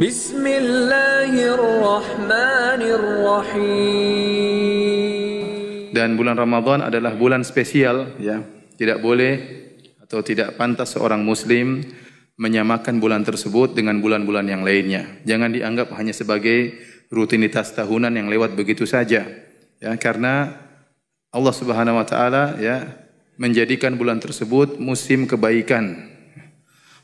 Bismillahirrahmanirrahim. Dan bulan Ramadan adalah bulan spesial, ya. Tidak boleh atau tidak pantas seorang muslim menyamakan bulan tersebut dengan bulan-bulan yang lainnya. Jangan dianggap hanya sebagai rutinitas tahunan yang lewat begitu saja. Ya, karena Allah Subhanahu wa taala ya menjadikan bulan tersebut musim kebaikan.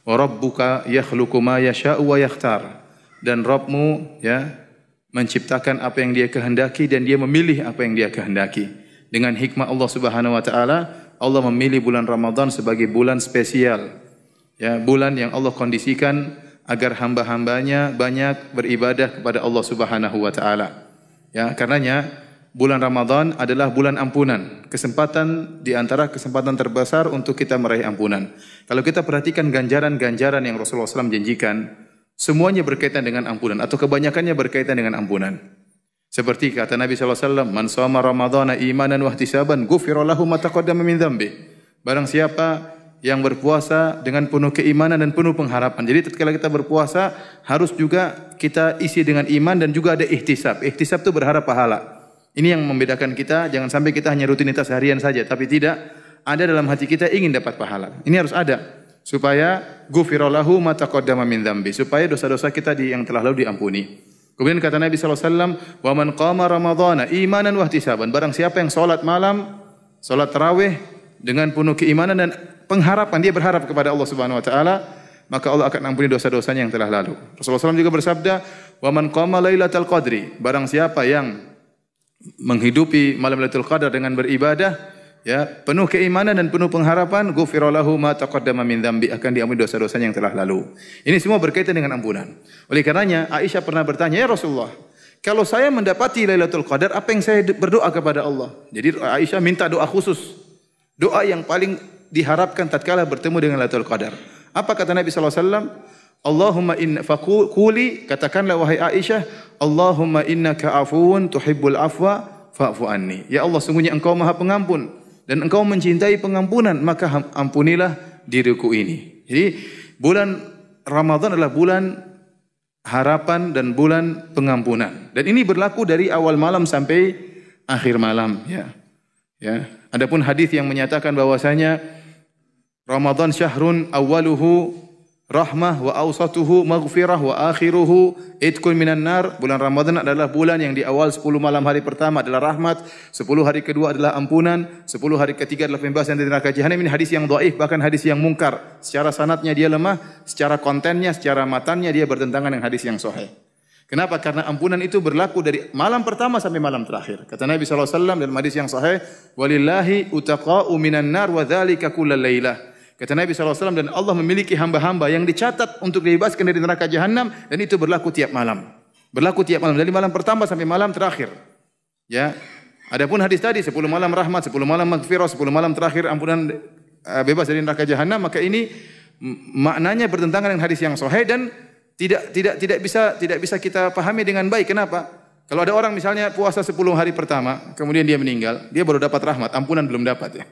Wa rabbuka yakhluqu ma yasha'u wa yakhtar. Dan Rabbmu ya menciptakan apa yang Dia kehendaki dan Dia memilih apa yang Dia kehendaki. Dengan hikmah Allah Subhanahu wa taala, Allah memilih bulan Ramadan sebagai bulan spesial. Ya, bulan yang Allah kondisikan agar hamba-hambanya banyak beribadah kepada Allah Subhanahu wa taala. Ya, karenanya bulan Ramadan adalah bulan ampunan, kesempatan di antara kesempatan terbesar untuk kita meraih ampunan. Kalau kita perhatikan ganjaran-ganjaran yang Rasulullah SAW janjikan, semuanya berkaitan dengan ampunan atau kebanyakannya berkaitan dengan ampunan. Seperti kata Nabi SAW, "Man shoma Ramadhana imanan wa ihtisaban, ghufira lahu ma taqaddama min dzambi." Barang siapa yang berpuasa dengan penuh keimanan dan penuh pengharapan. Jadi ketika kita berpuasa harus juga kita isi dengan iman dan juga ada ihtisab. Ihtisab itu berharap pahala. Ini yang membedakan kita, jangan sampai kita hanya rutinitas harian saja, tapi tidak ada dalam hati kita ingin dapat pahala. Ini harus ada supaya ghufira lahu ma taqaddama min dzambi, supaya dosa-dosa kita yang telah lalu diampuni. Kemudian kata Nabi SAW, "Wa man qama ramadhana imanan wa ihtisaban." Barang siapa yang salat malam, salat tarawih dengan penuh keimanan dan pengharapan, dia berharap kepada Allah Subhanahu wa taala, maka Allah akan ampuni dosa-dosanya yang telah lalu. Rasulullah SAW juga bersabda, "Wa man qama lailatal qadri." Barang siapa yang menghidupi malam Lailatul Qadar dengan beribadah, ya, penuh keimanan dan penuh pengharapan, ghufira lahu ma taqaddama min dzambi, akan diampuni dosa-dosanya yang telah lalu. Ini semua berkaitan dengan ampunan. Oleh karenanya Aisyah pernah bertanya, "Ya Rasulullah, kalau saya mendapati Lailatul Qadar, apa yang saya berdoa kepada Allah?" Jadi Aisyah minta doa khusus, doa yang paling diharapkan tatkala bertemu dengan Lailatul Qadar. Apa kata Nabi SAW? Allahumma inna faquli, katakanlah wahai Aisyah, Allahumma innaka afuwun tuhibbul afwa fa'fu anni. Ya Allah, sungguhnya Engkau Maha Pengampun dan Engkau mencintai pengampunan, maka ampunilah diriku ini. Jadi bulan Ramadan adalah bulan harapan dan bulan pengampunan. Dan ini berlaku dari awal malam sampai akhir malam, ya. Ya. Adapun hadis yang menyatakan bahwasanya Ramadan syahrun awwaluhu rahmah wa awsatuhu maghfirah wa akhiruhu itqun minan nar. Bulan Ramadan adalah bulan yang di awal 10 malam hari pertama adalah rahmat, 10 hari kedua adalah ampunan, 10 hari ketiga adalah pembebasan dari neraka jahanam. Ini hadis yang dhaif, bahkan hadis yang mungkar. Secara sanadnya dia lemah, secara kontennya, secara matannya dia bertentangan dengan hadis yang sahih. Kenapa? Karena ampunan itu berlaku dari malam pertama sampai malam terakhir. Kata Nabi SAW dalam hadis yang sahih, "Walillahi utaqa'u minan nar wa dzalika kullal lailah." Kata Nabi SAW, dan Allah memiliki hamba-hamba yang dicatat untuk dibebaskan dari neraka jahanam, dan itu berlaku tiap malam. Berlaku tiap malam, dari malam pertama sampai malam terakhir. Ya. Adapun hadis tadi 10 malam rahmat, 10 malam maghfirah, 10 malam terakhir ampunan bebas dari neraka jahanam, maka ini maknanya bertentangan dengan hadis yang sahih dan tidak bisa kita pahami dengan baik. Kenapa? Kalau ada orang misalnya puasa 10 hari pertama, kemudian dia meninggal, dia baru dapat rahmat, ampunan belum dapat, ya.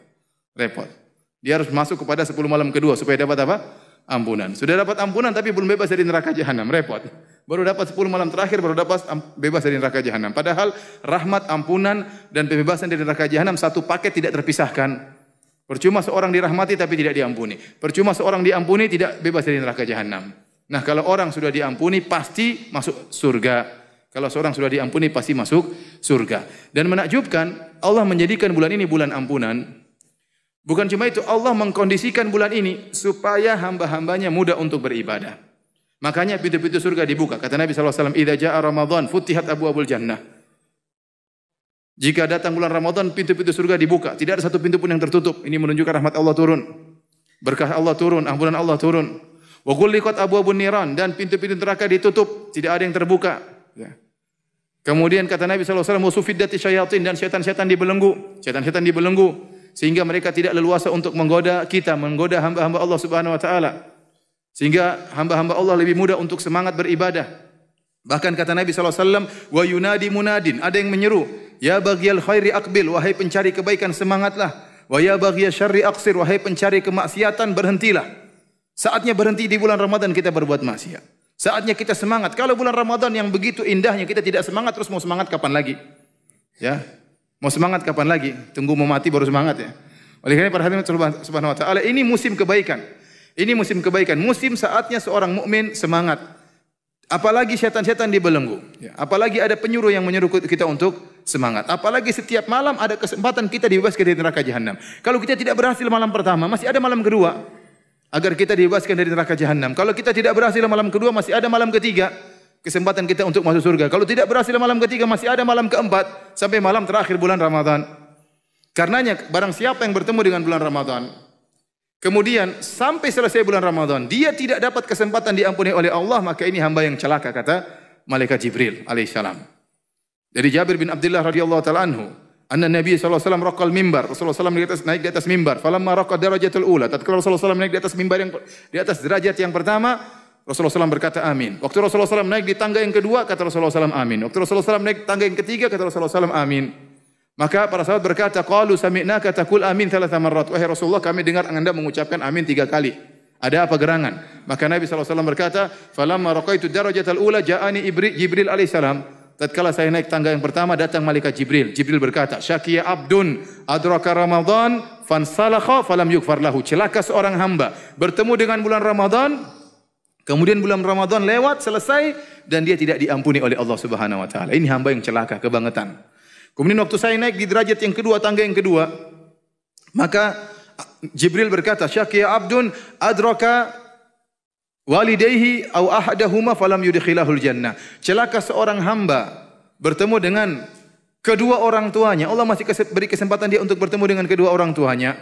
Repot. Dia harus masuk kepada 10 malam kedua supaya dapat apa? Ampunan. Sudah dapat ampunan tapi belum bebas dari neraka jahanam, repot. Baru dapat 10 malam terakhir baru dapat bebas dari neraka jahanam. Padahal rahmat, ampunan dan pembebasan dari neraka jahanam satu paket, tidak terpisahkan. Percuma seorang dirahmati tapi tidak diampuni. Percuma seorang diampuni tidak bebas dari neraka jahanam. Nah, kalau orang sudah diampuni pasti masuk surga. Kalau seorang sudah diampuni pasti masuk surga. Dan menakjubkan, Allah menjadikan bulan ini bulan ampunan. Bukan cuma itu, Allah mengkondisikan bulan ini supaya hamba-hambanya mudah untuk beribadah. Makanya pintu-pintu surga dibuka. Kata Nabi SAW, "Idza jaa Ramadan futihat abwaabul jannah." Jika datang bulan Ramadan, pintu-pintu surga dibuka. Tidak ada satu pintu pun yang tertutup. Ini menunjukkan rahmat Allah turun. Berkah Allah turun, ampunan Allah turun. Wa ghulliqat abwaabun niran, dan pintu-pintu neraka ditutup, tidak ada yang terbuka. Ya. Kemudian kata Nabi SAW, "Musufiddati syayatin," dan setan-setan dibelenggu. Setan-setan dibelenggu sehingga mereka tidak leluasa untuk menggoda kita, menggoda hamba-hamba Allah Subhanahu wa taala. Sehingga hamba-hamba Allah lebih mudah untuk semangat beribadah. Bahkan kata Nabi SAW, "Wa yunadi munadin," ada yang menyeru, "Ya baghiyal khairi aqbil," wahai pencari kebaikan semangatlah. "Wa ya baghiyasy syarri aqsir," wahai pencari kemaksiatan berhentilah. Saatnya berhenti di bulan Ramadan kita berbuat maksiat. Saatnya kita semangat. Kalau bulan Ramadan yang begitu indahnya kita tidak semangat, terus mau semangat kapan lagi? Ya. Mau semangat kapan lagi? Tunggu mau mati baru semangat ya. Oleh karena para hadirin subhanahu wa ta'ala, ini musim kebaikan. Ini musim kebaikan. Musim saatnya seorang mukmin semangat. Apalagi setan-setan dibelenggu. Ya. Apalagi ada penyuruh yang menyuruh kita untuk semangat. Apalagi setiap malam ada kesempatan kita dibebaskan dari neraka jahanam. Kalau kita tidak berhasil malam pertama, masih ada malam kedua. Agar kita dibebaskan dari neraka jahanam. Kalau kita tidak berhasil malam kedua, masih ada malam ketiga. Kesempatan kita untuk masuk surga. Kalau tidak berhasil malam ketiga, masih ada malam keempat. Sampai malam terakhir bulan Ramadan. Karenanya, barang siapa yang bertemu dengan bulan Ramadan, kemudian sampai selesai bulan Ramadan, dia tidak dapat kesempatan diampuni oleh Allah, maka ini hamba yang celaka, kata malaikat Jibril alaihissalam. Dari Jabir bin Abdullah radhiyallahu taala anhu, anna Nabi sallallahu alaihi wasallam raqal mimbar. Rasulullah SAW naik di atas mimbar. Falamma raqa darajatul ula. Tatkala Rasulullah SAW naik di atas mimbar yang di atas derajat yang pertama, Rasulullah SAW berkata amin. Waktu Rasulullah SAW naik di tangga yang kedua, kata Rasulullah SAW amin. Waktu Rasulullah SAW naik tangga yang ketiga, kata Rasulullah SAW amin. Maka para sahabat berkata, qalu sami'naka taqul amin thalatha marrat. Wahai Rasulullah, kami dengar Anda mengucapkan amin 3 kali. Ada apa gerangan? Maka Nabi SAW berkata, falamma raqaitu darajatal ula ja'ani Jibril alaihissalam. Tatkala saya naik tangga yang pertama, datang malaikat Jibril. Jibril berkata, syaqiya abdun adraka Ramadan fansalakha falam yukfar lahu. Celaka seorang hamba bertemu dengan bulan Ramadan, kemudian bulan Ramadan lewat, selesai, dan dia tidak diampuni oleh Allah Subhanahu wa taala. Ini hamba yang celaka, kebangetan. Kemudian waktu saya naik di derajat yang kedua, tangga yang kedua, maka Jibril berkata, syaqiya abdun adraka walidayhi au ahadahuma falam yudkhilahul jannah. Celaka seorang hamba bertemu dengan kedua orang tuanya. Allah masih beri kesempatan dia untuk bertemu dengan kedua orang tuanya,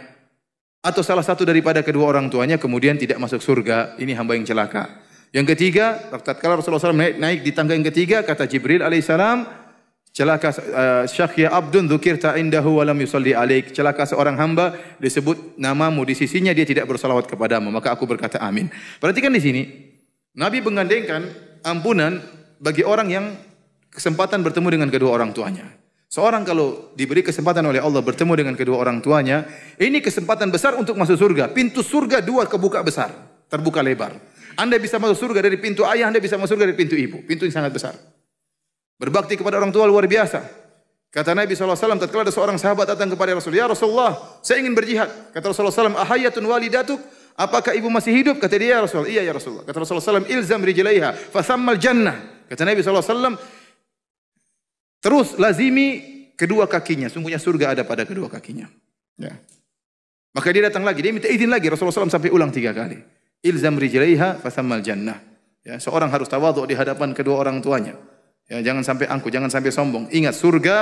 atau salah satu daripada kedua orang tuanya, kemudian tidak masuk surga. Ini hamba yang celaka. Yang ketiga, tatkala Rasulullah SAW naik di tangga yang ketiga, kata Jibril alaihissalam, celaka syaqiya abdun dzukirta indahu wa lam yusalli alaik. Celaka seorang hamba disebut namamu di sisinya, dia tidak bersalawat kepadamu. Maka aku berkata amin. Perhatikan di sini, Nabi menggandengkan ampunan bagi orang yang kesempatan bertemu dengan kedua orang tuanya. Seorang kalau diberi kesempatan oleh Allah bertemu dengan kedua orang tuanya, ini kesempatan besar untuk masuk surga. Pintu surga 2 kebuka besar, terbuka lebar. Anda bisa masuk surga dari pintu ayah, Anda bisa masuk surga dari pintu ibu. Pintu yang sangat besar. Berbakti kepada orang tua luar biasa. Kata Nabi SAW, tatkala ada seorang sahabat datang kepada Rasulullah, ya Rasulullah, saya ingin berjihad. Kata Rasulullah SAW, ahayatun walidatuk, apakah ibu masih hidup? Kata dia, ya Rasulullah, iya ya Rasulullah. Kata Rasulullah SAW, ilzam rijlaiha, fathammal jannah. Kata Nabi SAW, terus lazimi kedua kakinya, sungguhnya surga ada pada kedua kakinya. Ya. Maka dia datang lagi, dia minta izin lagi. Rasulullah SAW sampai ulang 3 kali. Ilzam rijlaiha, fathammal jannah. Ya, seorang harus tawadhu di hadapan kedua orang tuanya. Ya, jangan sampai angkuh, jangan sampai sombong. Ingat, surga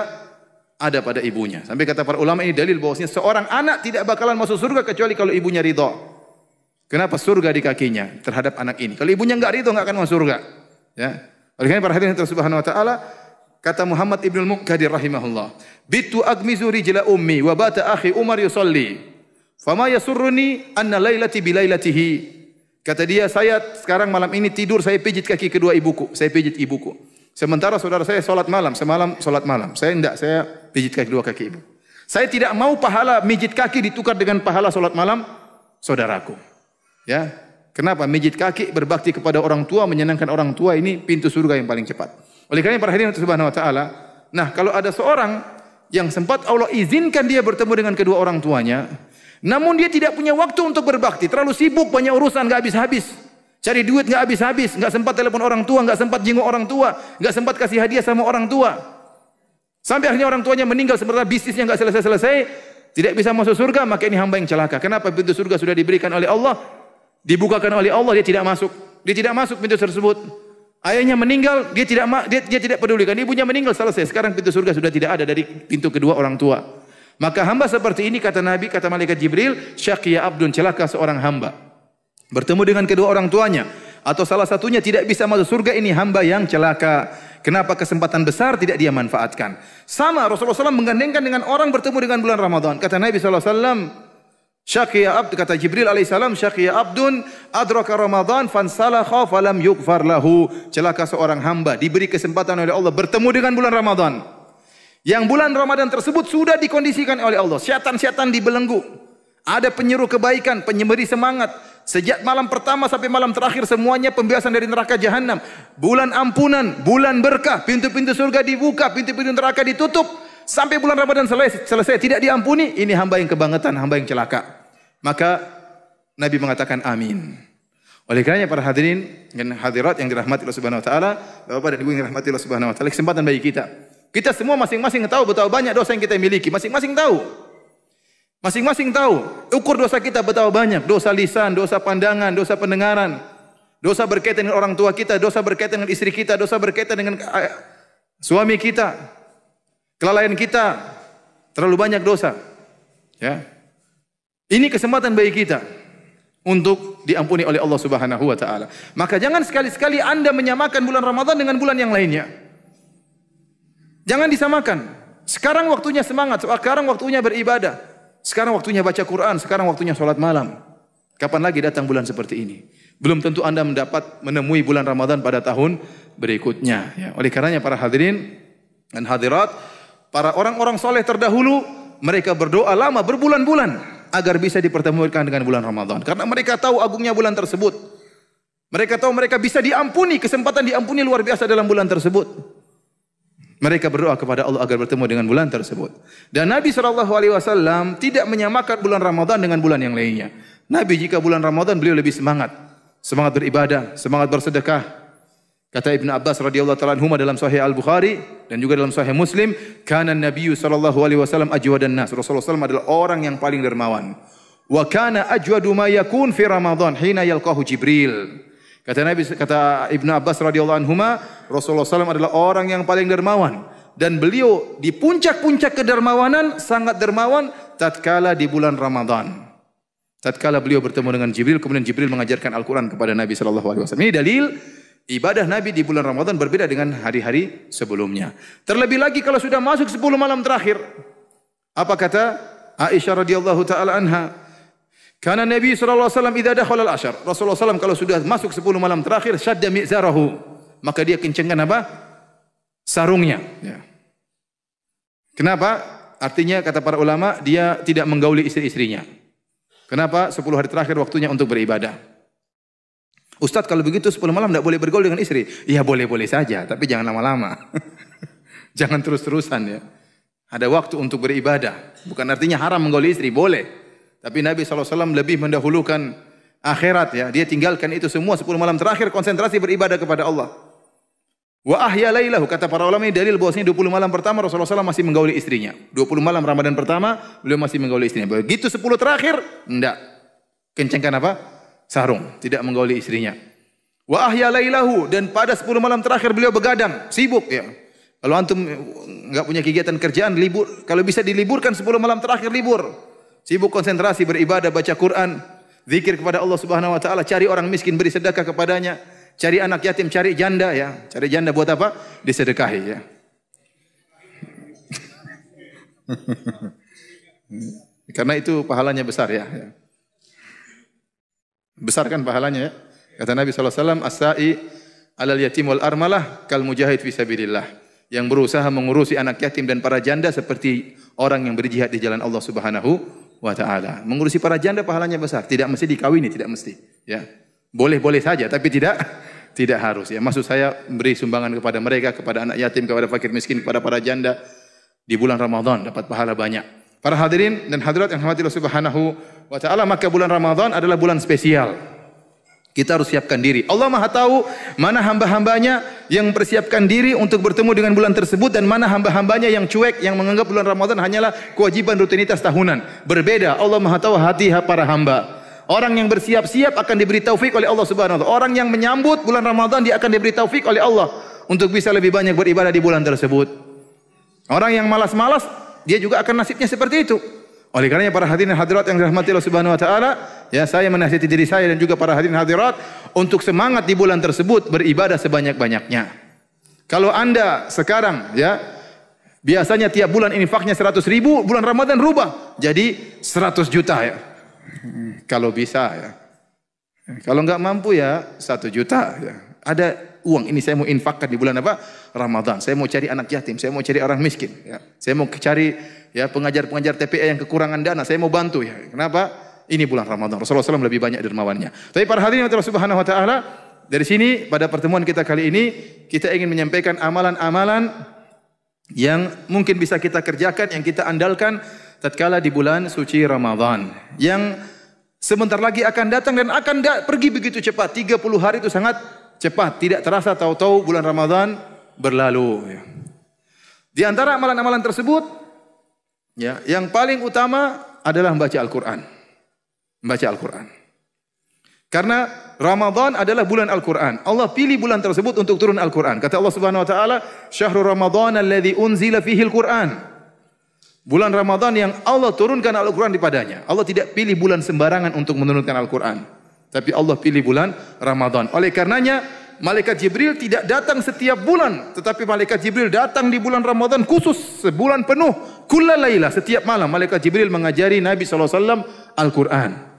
ada pada ibunya. Sampai kata para ulama, ini dalil bahwasanya seorang anak tidak bakalan masuk surga kecuali kalau ibunya ridha. Kenapa? Surga di kakinya terhadap anak ini. Kalau ibunya enggak ridha, enggak akan masuk surga. Ya. Oleh karena para hadirin subhanahu wa taala, kata Muhammad Ibnul Muqtadir rahimahullah, bitu agmizu rijla ummi wa bata akhi Umar yusalli. Fama yasurruni anna lailati bilailatihi. Kata dia, saya sekarang malam ini tidur, saya pijit kaki kedua ibuku, saya pijit ibuku. Sementara saudara saya sholat malam, semalam sholat malam. Saya enggak, saya pijit kaki kedua kaki ibu. Saya tidak mau pahala mijit kaki ditukar dengan pahala sholat malam saudaraku. Ya, kenapa? Mijit kaki berbakti kepada orang tua, menyenangkan orang tua, ini pintu surga yang paling cepat. Oleh karena para hadirin subhanahu wa taala, nah kalau ada seorang yang sempat Allah izinkan dia bertemu dengan kedua orang tuanya, namun dia tidak punya waktu untuk berbakti, terlalu sibuk, banyak urusan, enggak habis-habis. Cari duit enggak habis-habis, enggak sempat telepon orang tua, enggak sempat jenguk orang tua, enggak sempat kasih hadiah sama orang tua. Sampai akhirnya orang tuanya meninggal sementara bisnisnya enggak selesai-selesai, tidak bisa masuk surga, maka ini hamba yang celaka. Kenapa? Pintu surga sudah diberikan oleh Allah, dibukakan oleh Allah, dia tidak masuk. Dia tidak masuk pintu tersebut. Ayahnya meninggal, dia tidak pedulikan. Ibunya meninggal, selesai. Sekarang pintu surga sudah tidak ada dari pintu kedua orang tua. Maka hamba seperti ini, kata Nabi, kata malaikat Jibril, syaqiya abdun, celaka seorang hamba bertemu dengan kedua orang tuanya, atau salah satunya tidak bisa masuk surga, ini hamba yang celaka. Kenapa? Kesempatan besar tidak dia manfaatkan. Sama Rasulullah SAW menggandengkan dengan orang bertemu dengan bulan Ramadan. Kata Nabi SAW, syaqiya abd, kata Jibril alaihissalam, syaqiya abdun adraka Ramadan fansalakha falam yukfar lahu. Celaka seorang hamba diberi kesempatan oleh Allah bertemu dengan bulan Ramadan, yang bulan Ramadan tersebut sudah dikondisikan oleh Allah, syaitan-syaitan dibelenggu. Ada penyuruh kebaikan, penyemberi semangat. Sejak malam pertama sampai malam terakhir semuanya pembebasan dari neraka jahanam. Bulan ampunan, bulan berkah, pintu-pintu surga dibuka, pintu-pintu neraka ditutup. Sampai bulan Ramadan selesai tidak diampuni, ini hamba yang kebangetan, hamba yang celaka. Maka Nabi mengatakan amin. Oleh karenanya para hadirin dan hadirat yang dirahmati Allah Subhanahu wa taala, Bapak dan Ibu yang dirahmati Allah Subhanahu wa taala, kesempatan bagi kita. Kita semua masing-masing tahu betapa banyak dosa yang kita miliki, masing-masing tahu. Masing-masing tahu, ukur dosa kita betapa banyak, dosa lisan, dosa pandangan, dosa pendengaran, dosa berkaitan dengan orang tua kita, dosa berkaitan dengan istri kita, dosa berkaitan dengan suami kita, kelalaian kita, terlalu banyak dosa. Ya. Ini kesempatan bagi kita untuk diampuni oleh Allah Subhanahu wa taala. Maka jangan sekali-sekali Anda menyamakan bulan Ramadan dengan bulan yang lainnya. Jangan disamakan. Sekarang waktunya semangat, sekarang waktunya beribadah. Sekarang waktunya baca Quran, sekarang waktunya sholat malam. Kapan lagi datang bulan seperti ini? Belum tentu Anda menemui bulan Ramadan pada tahun berikutnya. Ya. Oleh karenanya para hadirin dan hadirat, para orang-orang soleh terdahulu, mereka berdoa lama berbulan-bulan agar bisa dipertemukan dengan bulan Ramadan. Karena mereka tahu agungnya bulan tersebut. Mereka tahu mereka bisa diampuni, kesempatan diampuni luar biasa dalam bulan tersebut. Mereka berdoa kepada Allah agar bertemu dengan bulan tersebut. Dan Nabi SAW tidak menyamakan bulan Ramadan dengan bulan yang lainnya. Nabi jika bulan Ramadan beliau lebih semangat. Semangat beribadah, semangat bersedekah. Kata Ibn Abbas radhiyallahu ta'ala anhuma dalam Sahih Al-Bukhari dan juga dalam Sahih Muslim, kana Nabi SAW ajwadan nas. Rasulullah SAW adalah orang yang paling dermawan. Wa kana ajwadu ma yakun fi Ramadan hina yalqahu Jibril. Kata Ibnu Abbas radhiyallahu anhuma, Rasulullah SAW adalah orang yang paling dermawan dan beliau di puncak-puncak kedermawanan, sangat dermawan tatkala di bulan Ramadan. Tatkala beliau bertemu dengan Jibril, kemudian Jibril mengajarkan Al-Qur'an kepada Nabi sallallahu alaihi wasallam. Ini dalil ibadah Nabi di bulan Ramadan berbeda dengan hari-hari sebelumnya. Terlebih lagi kalau sudah masuk 10 malam terakhir. Apa kata Aisyah radhiyallahu taala anha? Karena Nabi SAW idza dakhala al-ashar. Rasulullah SAW kalau sudah masuk 10 malam terakhir, syadda mi'zarahu. Maka dia kencangkan apa? Sarungnya. Ya. Kenapa? Artinya kata para ulama, dia tidak menggauli istri-istrinya. Kenapa? 10 hari terakhir waktunya untuk beribadah. Ustaz kalau begitu 10 malam tidak boleh bergaul dengan istri. Ya boleh-boleh saja, tapi jangan lama-lama. Jangan terus-terusan ya. Ada waktu untuk beribadah. Bukan artinya haram menggauli istri, boleh. Tapi Nabi SAW lebih mendahulukan akhirat ya. Dia tinggalkan itu semua 10 malam terakhir konsentrasi beribadah kepada Allah. Wa ahya lailahu, kata para ulama ini dalil bahwasanya 20 malam pertama Rasulullah SAW masih menggauli istrinya. 20 malam Ramadan pertama beliau masih menggauli istrinya. Begitu 10 terakhir enggak. Kencangkan apa? Sarung, tidak menggauli istrinya. Wa ahya lailahu, dan pada 10 malam terakhir beliau begadang, sibuk ya. Kalau antum enggak punya kegiatan kerjaan, libur, kalau bisa diliburkan 10 malam terakhir libur. Sibuk konsentrasi beribadah, baca Quran, zikir kepada Allah Subhanahu wa taala, cari orang miskin beri sedekah kepadanya, cari anak yatim, cari janda ya. Cari janda buat apa? Disedekahi ya. Karena itu pahalanya besar ya. Besar kan pahalanya ya. Kata Nabi sallallahu alaihi wasallam, as-sa'i 'alal yatim wal armalah kal mujahid fi sabilillah. Yang berusaha mengurusi anak yatim dan para janda seperti orang yang berjihad di jalan Allah Subhanahu wa ta'ala. Mengurusi para janda pahalanya besar. Tidak mesti dikawini, tidak mesti. Ya. Boleh-boleh saja, tapi tidak harus. Ya. Maksud saya beri sumbangan kepada mereka, kepada anak yatim, kepada fakir miskin, kepada para janda di bulan Ramadan dapat pahala banyak. Para hadirin dan hadirat yang dirahmati Allah Subhanahu wa ta'ala, maka bulan Ramadan adalah bulan spesial. Kita harus siapkan diri. Allah Maha tahu mana hamba-hambanya yang mempersiapkan diri untuk bertemu dengan bulan tersebut dan mana hamba-hambanya yang cuek, yang menganggap bulan Ramadan hanyalah kewajiban rutinitas tahunan. Berbeda. Allah Maha tahu hati para hamba. Orang yang bersiap-siap akan diberi taufik oleh Allah Subhanahu wa taala. Orang yang menyambut bulan Ramadan dia akan diberi taufik oleh Allah untuk bisa lebih banyak beribadah di bulan tersebut. Orang yang malas-malas dia juga akan nasibnya seperti itu. Oleh karenanya para hadirin hadirat yang dirahmati Allah Subhanahu wa taala, ya saya menasihati diri saya dan juga para hadirin hadirat untuk semangat di bulan tersebut beribadah sebanyak-banyaknya. Kalau Anda sekarang ya biasanya tiap bulan infaknya 100.000, bulan Ramadan rubah jadi 100 juta ya. Kalau bisa ya. Kalau enggak mampu ya 1 juta ya. Ada uang ini saya mau infakkan di bulan apa? Ramadan. Saya mau cari anak yatim, saya mau cari orang miskin, ya. Saya mau cari ya pengajar-pengajar TPA yang kekurangan dana, saya mau bantu ya. Kenapa? Ini bulan Ramadan. Rasulullah SAW lebih banyak dermawannya. Tapi para hadirin Allah Subhanahu wa taala, dari sini pada pertemuan kita kali ini kita ingin menyampaikan amalan-amalan yang mungkin bisa kita kerjakan, yang kita andalkan tatkala di bulan suci Ramadan. Yang sebentar lagi akan datang dan akan pergi begitu cepat. 30 hari itu sangat cepat. Tidak terasa tahu-tahu bulan Ramadan berlalu. Di antara amalan-amalan tersebut, ya, yang paling utama adalah membaca Al-Quran. Membaca Al-Quran. Karena Ramadan adalah bulan Al-Quran. Allah pilih bulan tersebut untuk turun Al-Quran. Kata Allah Subhanahu Wa Taala, Syahrul Ramadan alladhi unzila fihi Al-Quran. Bulan Ramadan yang Allah turunkan Al-Quran dipadanya. Allah tidak pilih bulan sembarangan untuk menurunkan Al-Quran. Tapi Allah pilih bulan Ramadan. Oleh karenanya, Malaikat Jibril tidak datang setiap bulan. Tetapi Malaikat Jibril datang di bulan Ramadan khusus. Sebulan penuh. Kulla layla. Setiap malam Malaikat Jibril mengajari Nabi SAW Al-Quran.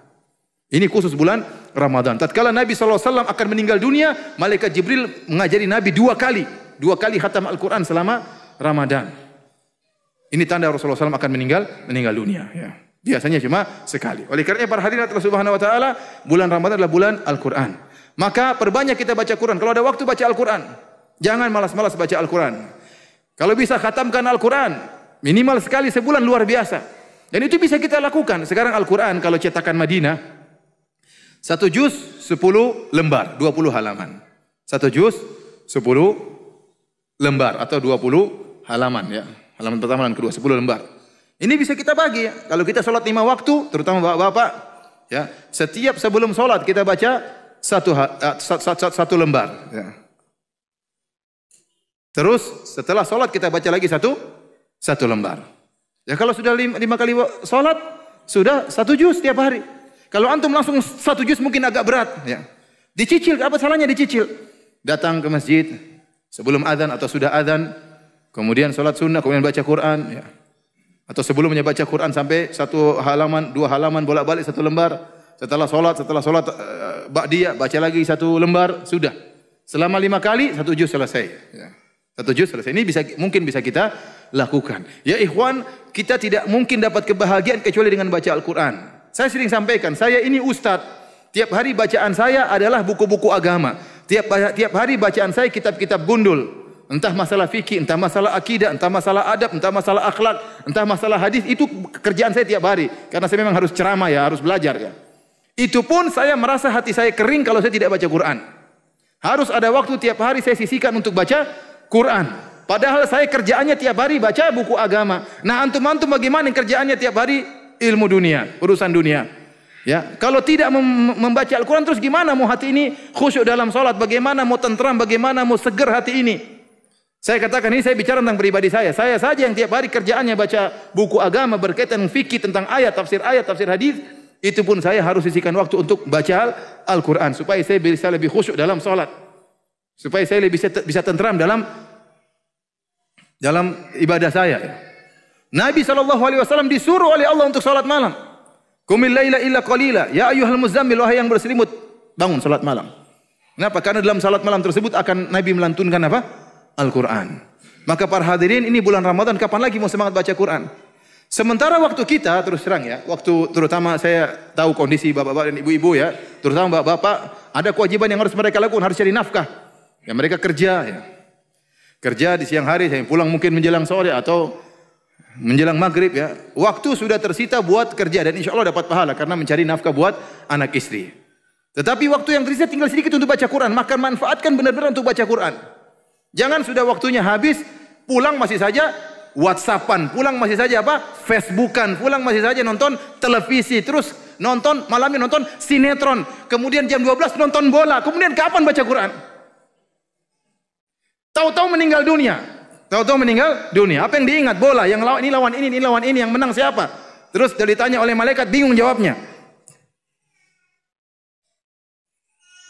Ini khusus bulan Ramadan. Tatkala Nabi SAW akan meninggal dunia, Malaikat Jibril mengajari Nabi 2 kali. 2 kali khatam Al-Quran selama Ramadan. Ini tanda Rasulullah SAW akan meninggal dunia. Ya. Biasanya cuma sekali. Oleh karena para hadirin Allah Subhanahu Wa Taala, bulan Ramadan adalah bulan Al-Quran. Maka perbanyak kita baca Quran. Kalau ada waktu baca Al-Quran, jangan malas-malas baca Al-Quran. Kalau bisa khatamkan Al-Quran, minimal sekali sebulan luar biasa. Dan itu bisa kita lakukan. Sekarang Al-Quran kalau cetakan Madinah, 1 juz 10 lembar, 20 halaman. 1 juz 10 lembar atau 20 halaman ya. Halaman pertama dan kedua 10 lembar. Ini bisa kita bagi ya. Kalau kita sholat 5 waktu, terutama bapak-bapak, ya, setiap sebelum sholat kita baca satu lembar. Ya. Terus setelah sholat kita baca lagi satu lembar. Ya kalau sudah 5 kali sholat, sudah 1 juz setiap hari. Kalau antum langsung 1 juz mungkin agak berat. Ya. Dicicil, apa salahnya dicicil? Datang ke masjid sebelum azan atau sudah azan. Kemudian sholat sunnah, kemudian baca Quran. Ya. Atau sebelumnya baca Quran sampai 1 halaman, 2 halaman, bolak-balik 1 lembar. Setelah sholat ba'diyah, baca lagi 1 lembar, sudah. Selama 5 kali, 1 juz selesai. Ya. 1 juz selesai. Ini mungkin bisa kita lakukan. Ya ikhwan, kita tidak mungkin dapat kebahagiaan kecuali dengan baca Al-Quran. Saya sering sampaikan, saya ini ustadz. Tiap hari bacaan saya adalah buku-buku agama. Tiap hari bacaan saya kitab-kitab gundul. Entah masalah fikih, entah masalah akidah, entah masalah adab, entah masalah akhlak, entah masalah hadis, itu kerjaan saya tiap hari. Karena saya memang harus ceramah ya, harus belajar ya. Itu pun saya merasa hati saya kering kalau saya tidak baca Quran. Harus ada waktu tiap hari saya sisihkan untuk baca Quran. Padahal saya kerjaannya tiap hari baca buku agama. Nah antum-antum bagaimana kerjaannya tiap hari ilmu dunia, urusan dunia. Ya, kalau tidak membaca Al-Quran terus gimana mau hati ini khusyuk dalam salat, bagaimana mau tentram, bagaimana mau seger hati ini? Saya katakan ini saya bicara tentang pribadi saya. Saya saja yang tiap hari kerjaannya baca buku agama berkaitan fikih tentang ayat, tafsir hadis. Itu pun saya harus sisihkan waktu untuk baca Al-Quran supaya saya bisa lebih khusyuk dalam salat. Supaya saya lebih bisa tentram dalam ibadah saya. Nabi SAW disuruh oleh Allah untuk salat malam. Qumil laila illa qalila, ya ayyuhal muzammil, wahai yang berselimut, bangun salat malam. Kenapa? Karena dalam salat malam tersebut akan Nabi melantunkan apa? Al-Quran. Maka para hadirin, ini bulan Ramadan, kapan lagi mau semangat baca Quran? Sementara waktu kita, terus terang ya, waktu terutama saya tahu kondisi bapak-bapak dan ibu-ibu ya, terutama bapak-bapak, ada kewajiban yang harus mereka lakukan, harus cari nafkah. Ya mereka kerja ya. Kerja di siang hari, saya pulang mungkin menjelang sore atau menjelang maghrib ya. Waktu sudah tersita buat kerja dan insya Allah dapat pahala karena mencari nafkah buat anak istri. Tetapi waktu yang tersisa tinggal sedikit untuk baca Quran, maka manfaatkan benar-benar untuk baca Quran. Jangan sudah waktunya habis, pulang masih saja WhatsAppan, pulang masih saja apa? Facebookan, pulang masih saja nonton televisi, terus nonton malamnya nonton sinetron, kemudian jam 12 nonton bola, kemudian kapan baca Quran? Tahu-tahu meninggal dunia. Tahu-tahu meninggal dunia. Apa yang diingat? Bola, yang lawan ini, yang menang siapa? Terus ditanya oleh malaikat, bingung jawabnya.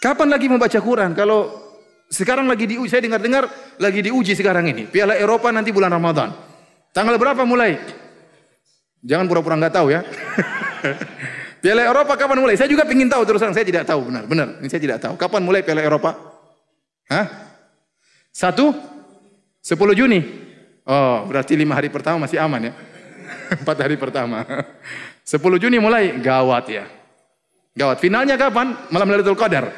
Kapan lagi membaca Quran? Kalau sekarang lagi diuji, saya dengar-dengar lagi diuji sekarang ini. Piala Eropa nanti bulan Ramadan. Tanggal berapa mulai? Jangan pura-pura nggak tahu ya. Piala Eropa kapan mulai? Saya juga ingin tahu, terus terang saya tidak tahu benar. Ini saya tidak tahu. Kapan mulai Piala Eropa? Hah? 10 Juni. Oh, berarti 5 hari pertama masih aman ya. 4 hari pertama. 10 Juni mulai, gawat ya. Gawat. Finalnya kapan? Malam Lailatul Qadar.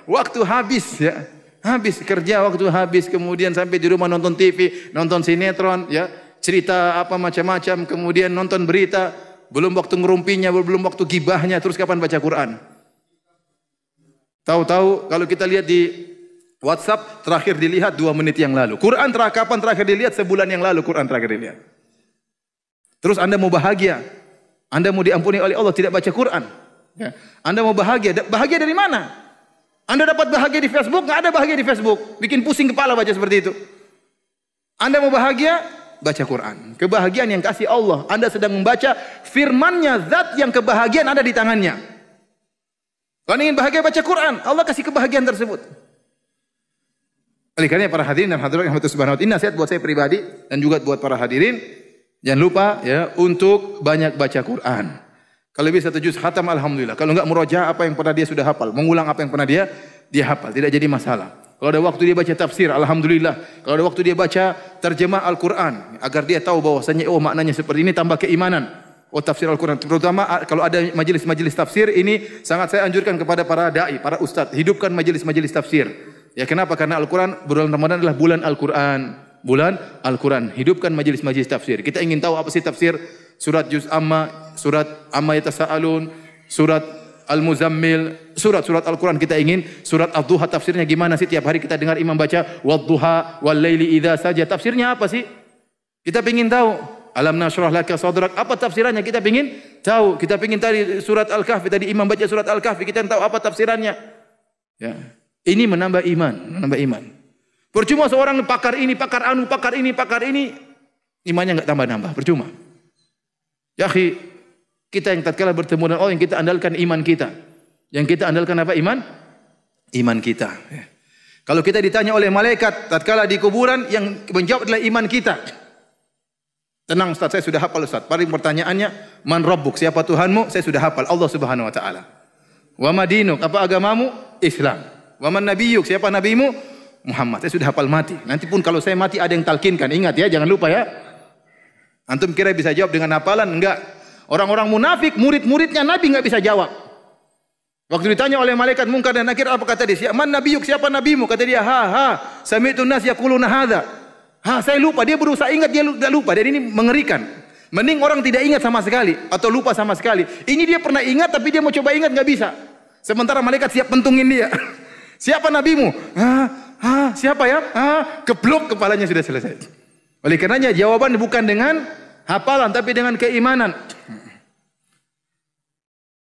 Waktu habis ya. Habis kerja, waktu habis, kemudian sampai di rumah nonton TV, nonton sinetron ya, cerita apa macam-macam, kemudian nonton berita, belum waktu ngerumpinya, belum waktu gibahnya, terus kapan baca Quran? Tahu-tahu kalau kita lihat di WhatsApp terakhir dilihat 2 menit yang lalu. Quran kapan terakhir dilihat? Sebulan yang lalu Quran terakhir dilihat. Terus Anda mau bahagia, Anda mau diampuni oleh Allah tidak baca Quran. Ya. Anda mau bahagia, bahagia dari mana? Anda dapat bahagia di Facebook, nggak ada bahagia di Facebook. Bikin pusing kepala baca seperti itu. Anda mau bahagia, baca Quran. Kebahagiaan yang kasih Allah. Anda sedang membaca firman-Nya, zat yang kebahagiaan ada di tangannya. Kalau ingin bahagia, baca Quran. Allah kasih kebahagiaan tersebut. Oleh karena para hadirin dan hadirat yang subhanahu wa ta'ala, nasihat buat saya pribadi dan juga buat para hadirin, jangan lupa ya untuk banyak baca Quran. Kalau bisa 1 juz khatam alhamdulillah. Kalau enggak murojaah apa yang pernah dia sudah hafal, mengulang apa yang pernah dia hafal, tidak jadi masalah. Kalau ada waktu dia baca tafsir alhamdulillah. Kalau ada waktu dia baca terjemah Al-Qur'an agar dia tahu bahwasanya oh maknanya seperti ini, tambah keimanan. Oh tafsir Al-Qur'an, terutama kalau ada majelis-majelis tafsir ini sangat saya anjurkan kepada para dai, para ustadz, hidupkan majelis-majelis tafsir. Ya kenapa? Karena Al-Qur'an, bulan Ramadan adalah bulan Al-Qur'an. Bulan Al-Qur'an. Hidupkan majelis-majelis tafsir. Kita ingin tahu apa sih tafsir surat Juz Amma, surat Amma Yatasa'alun, surat Al-Muzammil, surat-surat Al-Qur'an kita ingin, surat Ad-Duha tafsirnya gimana sih? Tiap hari kita dengar imam baca Wad-Duha wal-laili idza saja. Tafsirnya apa sih? Kita ingin tahu. Alam nashrah laka sadrak. Apa tafsirannya? Kita ingin tahu. Kita ingin tadi surat Al-Kahfi, tadi imam baca surat Al-Kahfi, kita tahu apa tafsirannya. Ya. Ini menambah iman, menambah iman. Percuma seorang pakar ini, pakar anu, pakar ini, pakar ini, imannya enggak tambah-nambah, percuma. Ya akhi, kita yang tatkala bertemu dengan Allah, yang kita andalkan iman kita. Yang kita andalkan apa? Iman kita. Ya. Kalau kita ditanya oleh malaikat tatkala di kuburan, yang menjawab adalah iman kita. Tenang Ustaz, saya sudah hafal Ustaz. Paling pertanyaannya, man rabbuk? Siapa Tuhanmu? Saya sudah hafal, Allah Subhanahu wa taala. Wa madinuk? Apa agamamu? Islam. Wa man nabiyyuk? Siapa nabimu? Muhammad. Saya sudah hafal mati. Nanti pun kalau saya mati ada yang talkinkan. Ingat ya, jangan lupa ya. Antum kira bisa jawab dengan hafalan? Enggak. Orang-orang munafik, murid-muridnya Nabi enggak bisa jawab. Waktu ditanya oleh malaikat Munkar dan Nakir, apa kata dia? Man nabiyyuk? Siapa nabimu? Kata dia, sami'tu nas yaquluna hadza. Saya lupa. Dia berusaha ingat, dia lupa. Dan ini mengerikan. Mending orang tidak ingat sama sekali atau lupa sama sekali. Ini dia pernah ingat tapi dia mau coba ingat enggak bisa. Sementara malaikat siap pentungin dia. Siapa nabimu? Siapa ya? Keblok kepalanya sudah selesai. Oleh karenanya jawaban bukan dengan hafalan tapi dengan keimanan.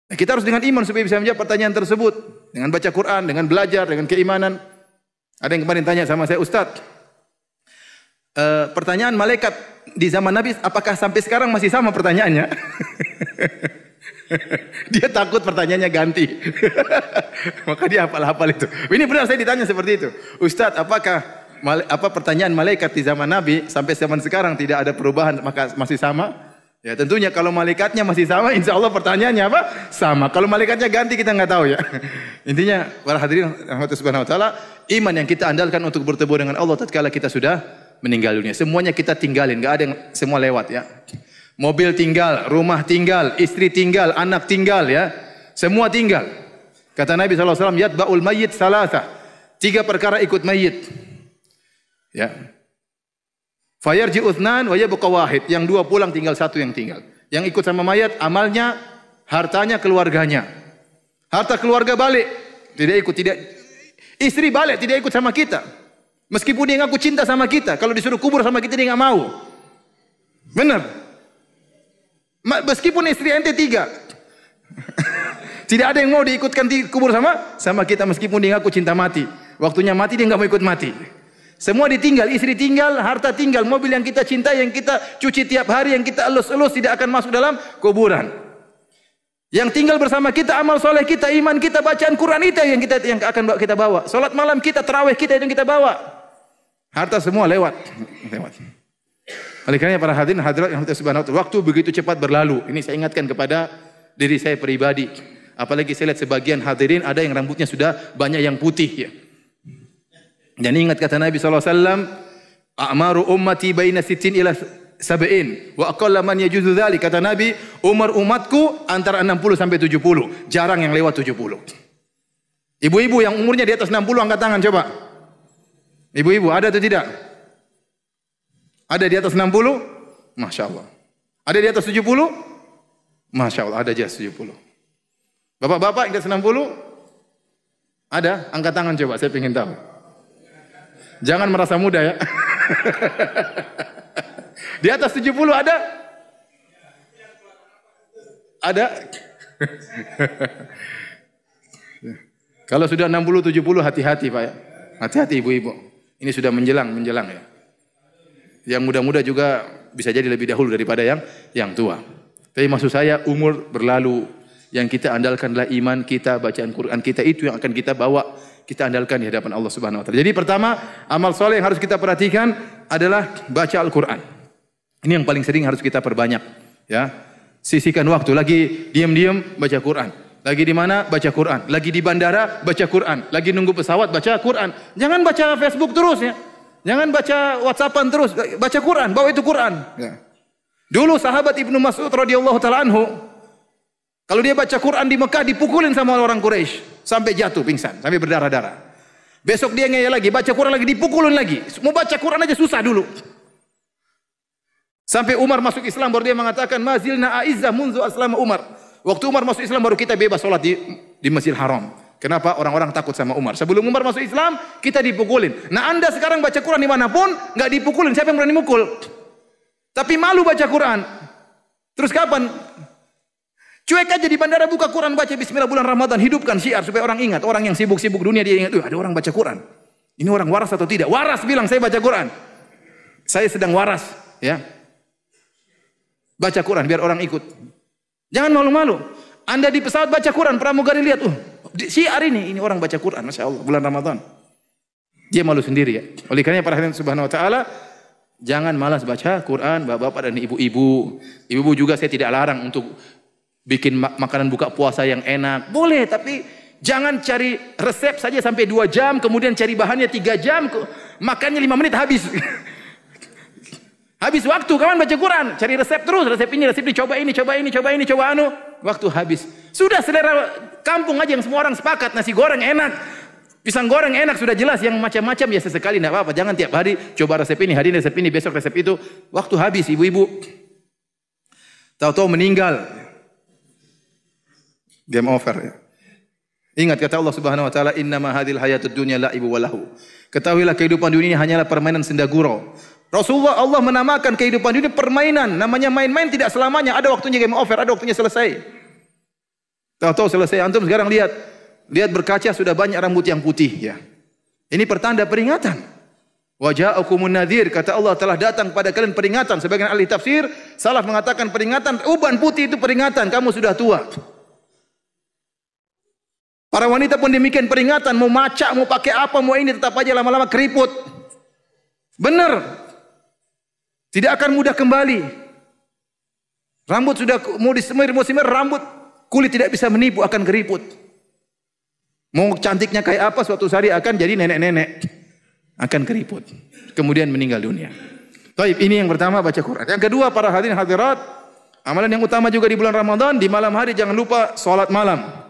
Kita harus dengan iman supaya bisa menjawab pertanyaan tersebut. Dengan baca Quran, dengan belajar, dengan keimanan. Ada yang kemarin tanya sama saya, Ustaz, pertanyaan malaikat di zaman Nabi apakah sampai sekarang masih sama pertanyaannya? Dia takut pertanyaannya ganti. Maka dia hafal-hafal itu. Ini benar saya ditanya seperti itu. Ustaz, apakah pertanyaan malaikat di zaman Nabi sampai zaman sekarang tidak ada perubahan maka masih sama? Ya tentunya kalau malaikatnya masih sama, insya Allah pertanyaannya apa? Sama. Kalau malaikatnya ganti kita nggak tahu ya. Intinya para hadirin rahmatullahi subhanahu wa taala, iman yang kita andalkan untuk bertemu dengan Allah tatkala kita sudah meninggal dunia. Semuanya kita tinggalin, nggak ada yang semua lewat ya. Mobil tinggal, rumah tinggal, istri tinggal, anak tinggal ya. Semua tinggal. Kata Nabi SAW, yatba'ul mayyit salasa. 3 perkara ikut mayit. Ya. Fayarji uthnan wa yabqa wahid. Yang 2 pulang, tinggal 1 yang tinggal. Yang ikut sama mayat, amalnya, hartanya, keluarganya. Harta keluarga balik. Tidak ikut, tidak. Istri balik, tidak ikut sama kita. Meskipun dia ngaku cinta sama kita. Kalau disuruh kubur sama kita, dia nggak mau. Benar. Meskipun istri ente 3. Tidak ada yang mau diikutkan kubur sama kita meskipun dia ngaku cinta mati. Waktunya mati dia enggak mau ikut mati. Semua ditinggal, istri tinggal, harta tinggal, mobil yang kita cintai, yang kita cuci tiap hari, yang kita elus-elus tidak akan masuk dalam kuburan. Yang tinggal bersama kita amal soleh kita, iman kita, bacaan Quran itu yang akan kita bawa. Salat malam kita, tarawih kita itu yang kita bawa. Harta semua lewat. Oleh karena para hadirin hadirat yang subhanahu wa ta'ala, waktu begitu cepat berlalu. Ini saya ingatkan kepada diri saya pribadi. Apalagi saya lihat sebagian hadirin ada yang rambutnya sudah banyak yang putih ya. Dan ingat kata Nabi SAW, a'maru ummati baina sittin ila sab'in wa aqalla man yajuzu dzalik. Kata Nabi, umur umatku antara 60 sampai 70. Jarang yang lewat 70. Ibu-ibu yang umurnya di atas 60 angkat tangan coba. Ibu-ibu ada atau tidak? Ada di atas 60? Masya Allah. Ada di atas 70? Masya Allah, ada di atas 70. Bapak-bapak yang di atas 60? Ada? Angkat tangan coba, saya ingin tahu. Jangan merasa muda ya. Di atas 70 ada? Ada? Kalau sudah 60 70 hati-hati Pak ya. Hati-hati ibu-ibu. Ini sudah menjelang ya. Yang muda-muda juga bisa jadi lebih dahulu daripada yang tua. Tapi maksud saya umur berlalu, yang kita andalkan adalah iman kita, bacaan Quran kita, itu yang akan kita bawa, kita andalkan di hadapan Allah Subhanahu wa taala. Jadi pertama, amal soleh yang harus kita perhatikan adalah baca Al-Quran. Ini yang paling sering harus kita perbanyak, ya. Sisihkan waktu, lagi diam-diam baca Quran. Lagi di mana baca Quran, lagi di bandara baca Quran, lagi nunggu pesawat baca Quran. Jangan baca Facebook terus ya. Jangan baca WhatsAppan terus, baca Quran, bawa itu Quran, ya. Dulu sahabat Ibnu Mas'ud radhiyallahu taala anhu, kalau dia baca Quran di Mekah dipukulin sama orang Quraisy sampai jatuh pingsan, sampai berdarah-darah. Besok dia ngeyel lagi, baca Quran lagi, dipukulin lagi. Mau baca Quran aja susah dulu. Sampai Umar masuk Islam baru dia mengatakan mazilna a'izzah munzu aslama Umar. Waktu Umar masuk Islam baru kita bebas sholat di Masjidil Haram. Kenapa? Orang-orang takut sama Umar. Sebelum Umar masuk Islam kita dipukulin. Nah anda sekarang baca Quran dimanapun nggak dipukulin. Siapa yang berani mukul? Tapi malu baca Quran. Terus kapan? Cuek aja di bandara buka Quran, baca Bismillah bulan Ramadan, hidupkan syiar supaya orang ingat. Orang yang sibuk-sibuk dunia dia ingat, ada orang baca Quran. Ini orang waras atau tidak? Waras bilang saya baca Quran. Saya sedang waras, ya. Baca Quran biar orang ikut. Jangan malu-malu. Anda di pesawat baca Quran, pramugari lihat, syiar ini orang baca Quran, Masya Allah, bulan Ramadan. Dia malu sendiri ya. Oleh karena para hadirin subhanahu wa ta'ala, jangan malas baca Quran, bapak-bapak dan ibu-ibu. Ibu-ibu juga saya tidak larang untuk bikin makanan buka puasa yang enak. Boleh, tapi jangan cari resep saja sampai 2 jam, kemudian cari bahannya 3 jam, makannya 5 menit habis. Habis waktu, kawan baca Quran, cari resep terus, resep ini, coba ini, coba anu, waktu habis. Sudah selera kampung aja yang semua orang sepakat, nasi goreng enak, pisang goreng enak, sudah jelas, yang macam-macam ya sesekali enggak apa-apa, jangan tiap hari coba resep ini, hari ini resep ini, besok resep itu, waktu habis ibu-ibu. Tahu-tahu meninggal. Game over ya. Ingat kata Allah Subhanahu wa taala, "Innama hadhil hayatud dunya la'ibu wa lahu." Ketahuilah kehidupan dunia ini hanyalah permainan senda gurau. Rasulullah Allah menamakan kehidupan dunia permainan, namanya main-main tidak selamanya, ada waktunya game over, ada waktunya selesai. Tahu-tahu selesai, antum sekarang lihat berkaca sudah banyak rambut yang putih ya. Ini pertanda peringatan. Wa ja'akumun nadhir, kata Allah telah datang pada kalian peringatan. Sebagian ahli tafsir salaf mengatakan peringatan, uban putih itu peringatan kamu sudah tua. Para wanita pun demikian peringatan, mau macak, mau pakai apa, mau ini tetap aja lama-lama keriput. Benar. Tidak akan mudah kembali. Rambut sudah mau disemir, rambut kulit tidak bisa menipu, akan keriput. Mau cantiknya kayak apa, suatu hari akan jadi nenek-nenek. Akan keriput. Kemudian meninggal dunia. Baik, ini yang pertama baca Quran. Yang kedua para hadirin hadirat, amalan yang utama juga di bulan Ramadan, di malam hari jangan lupa salat malam.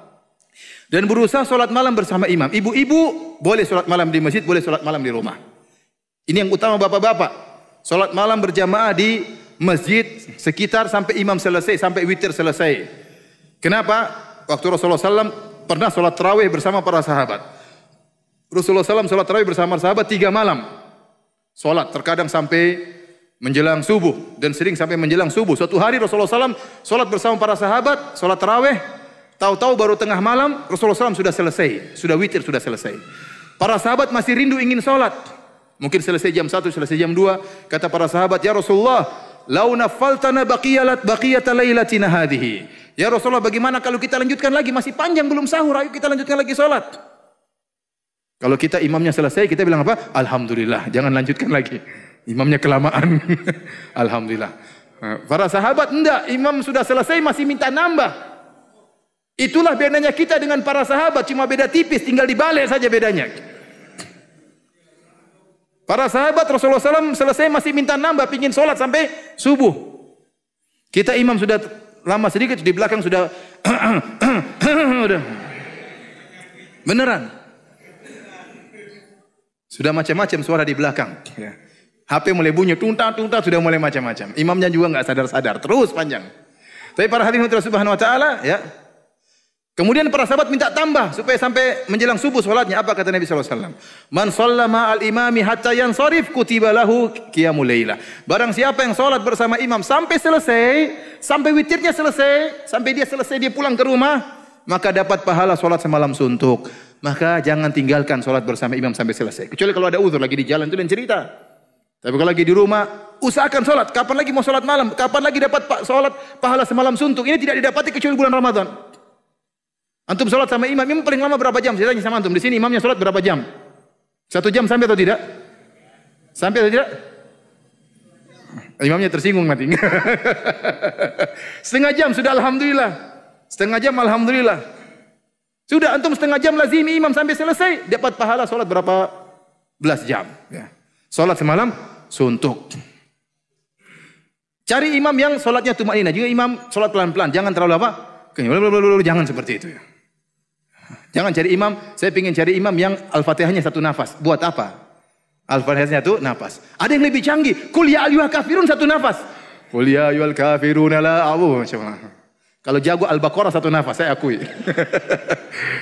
Dan berusaha salat malam bersama imam. Ibu-ibu boleh salat malam di masjid, boleh salat malam di rumah. Ini yang utama bapak-bapak. Salat malam berjamaah di masjid sekitar sampai imam selesai, sampai witir selesai. Kenapa? Waktu Rasulullah SAW pernah salat tarawih bersama para sahabat. Rasulullah SAW salat tarawih bersama sahabat 3 malam. Salat terkadang sampai menjelang subuh dan sering sampai menjelang subuh. Suatu hari Rasulullah SAW salat bersama para sahabat, salat tarawih. Tahu-tahu baru tengah malam Rasulullah SAW sudah selesai, sudah witir, sudah selesai. Para sahabat masih rindu ingin salat. Mungkin selesai jam 1, selesai jam 2. Kata para sahabat, "Ya Rasulullah, lau nafaltana baqiyata lailatina hadhihi." Ya Rasulullah, bagaimana kalau kita lanjutkan lagi, masih panjang belum sahur, ayo kita lanjutkan lagi salat. Kalau kita imamnya selesai, kita bilang apa? Alhamdulillah, jangan lanjutkan lagi. Imamnya kelamaan. Alhamdulillah. Para sahabat enggak, imam sudah selesai masih minta nambah. Itulah bedanya kita dengan para sahabat, cuma beda tipis, tinggal dibalik saja bedanya. Para sahabat Rasulullah SAW selesai masih minta nambah, pingin sholat sampai subuh. Kita imam sudah lama sedikit, di belakang sudah udah. Beneran. Sudah macam-macam suara di belakang. HP mulai bunyi, tungta, sudah mulai macam-macam. Imamnya juga nggak sadar-sadar, terus panjang. Tapi para hadirin Allah Subhanahu Wa Taala, ya. Kemudian para sahabat minta tambah supaya sampai menjelang subuh sholatnya. Apa kata Nabi SAW? Man shallama al-imami hatta yansarif kutiba lahu qiyamul lailah. Barang siapa yang sholat bersama imam sampai selesai, sampai witirnya selesai, sampai dia selesai dia pulang ke rumah, maka dapat pahala sholat semalam suntuk. Maka jangan tinggalkan sholat bersama imam sampai selesai. Kecuali kalau ada uzur lagi di jalan itu lain cerita. Tapi kalau lagi di rumah, usahakan sholat. Kapan lagi mau sholat malam? Kapan lagi dapat sholat pahala semalam suntuk? Ini tidak didapati kecuali bulan Ramadan. Antum sholat sama imam paling lama berapa jam? Saya tanya sama antum, di sini imamnya sholat berapa jam? 1 jam sampai atau tidak? Sampai atau tidak? Imamnya tersinggung mati. Setengah jam sudah alhamdulillah. Setengah jam alhamdulillah. Sudah antum setengah jam lazimi imam sampai selesai, dapat pahala sholat berapa belas jam. Ya. Sholat semalam suntuk. Cari imam yang sholatnya tumakninah. Juga imam sholat pelan-pelan, jangan terlalu apa? Jangan seperti itu ya. Jangan cari imam, saya ingin cari imam yang Al-Fatihahnya 1 nafas. Buat apa? Al-Fatihahnya 1 nafas. Ada yang lebih canggih, Qul ya ayyuhal kafirun 1 nafas. Qul ya ayyuhal kafirun la a'budu. Kalau jago Al-Baqarah 1 nafas, saya akui.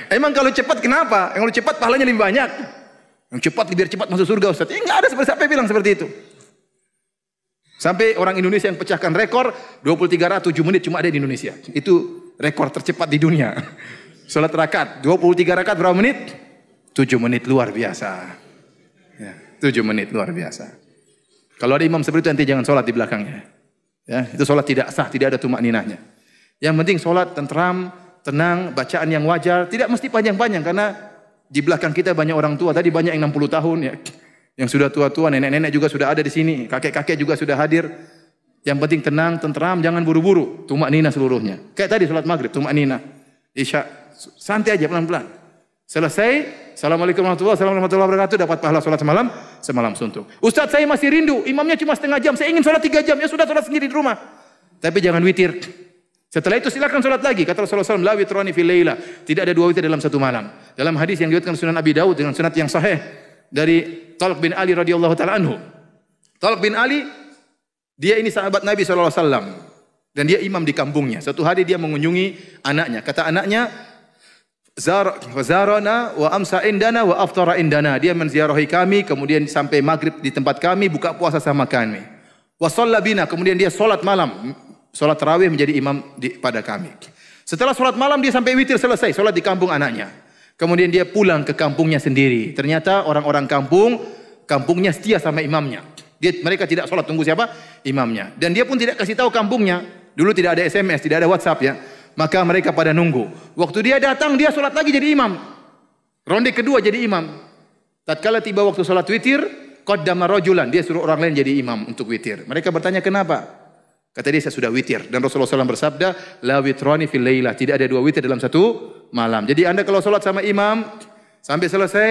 Emang kalau cepat kenapa? Yang cepat pahalanya lebih banyak. Yang cepat biar cepat masuk surga Ustaz. Enggak ada seperti siapa bilang seperti itu. Sampai orang Indonesia yang pecahkan rekor 23 rakaat 7 menit cuma ada di Indonesia. Itu rekor tercepat di dunia. Salat rakaat 23 rakaat berapa menit? 7 menit, luar biasa. Ya, 7 menit luar biasa. Kalau ada imam seperti itu nanti jangan salat di belakangnya. Ya, itu salat tidak sah, tidak ada tumakninahnya. Yang penting salat tentram, tenang, bacaan yang wajar, tidak mesti panjang-panjang karena di belakang kita banyak orang tua, tadi banyak yang 60 tahun ya. Yang sudah tua-tua, nenek-nenek juga sudah ada di sini, kakek-kakek juga sudah hadir. Yang penting tenang, tentram, jangan buru-buru, tumakninah seluruhnya. Kayak tadi salat maghrib, tumakninah. Isya, santai aja pelan-pelan. Selesai, Assalamualaikum warahmatullahi wabarakatuh, dapat pahala salat semalam suntuk. Ustaz, saya masih rindu, imamnya cuma setengah jam, saya ingin salat 3 jam, ya sudah salat sendiri di rumah. Tapi jangan witir. Setelah itu silakan salat lagi. Kata Rasulullah SAW, la witrani fil laila. Tidak ada 2 witir dalam 1 malam. Dalam hadis yang diriwayatkan Sunan Abi Daud dengan sunad yang sahih dari Talq bin Ali radhiyallahu taala anhu. Talq bin Ali, dia ini sahabat Nabi SAW dan dia imam di kampungnya. Suatu hari dia mengunjungi anaknya. Kata anaknya, zarana wa amsa indana wa aftara indana. Dia menziarahi kami, kemudian sampai maghrib di tempat kami, buka puasa sama kami. Wa shalla bina, kemudian dia salat malam, salat tarawih menjadi imam pada kami. Setelah salat malam dia sampai witir selesai, salat di kampung anaknya. Kemudian dia pulang ke kampungnya sendiri. Ternyata orang-orang kampungnya setia sama imamnya. Mereka tidak sholat, tunggu siapa? Imamnya. Dan dia pun tidak kasih tahu kampungnya. Dulu tidak ada SMS, tidak ada WhatsApp ya. Maka mereka pada nunggu. Waktu dia datang, dia sholat lagi jadi imam. Ronde kedua jadi imam. Tatkala tiba waktu sholat witir, qaddama rajulan, dia suruh orang lain jadi imam untuk witir. Mereka bertanya kenapa? Kata dia, saya sudah witir. Dan Rasulullah SAW bersabda, la witrani fil lailah. Tidak ada 2 witir dalam 1 malam. Jadi anda kalau sholat sama imam, sampai selesai,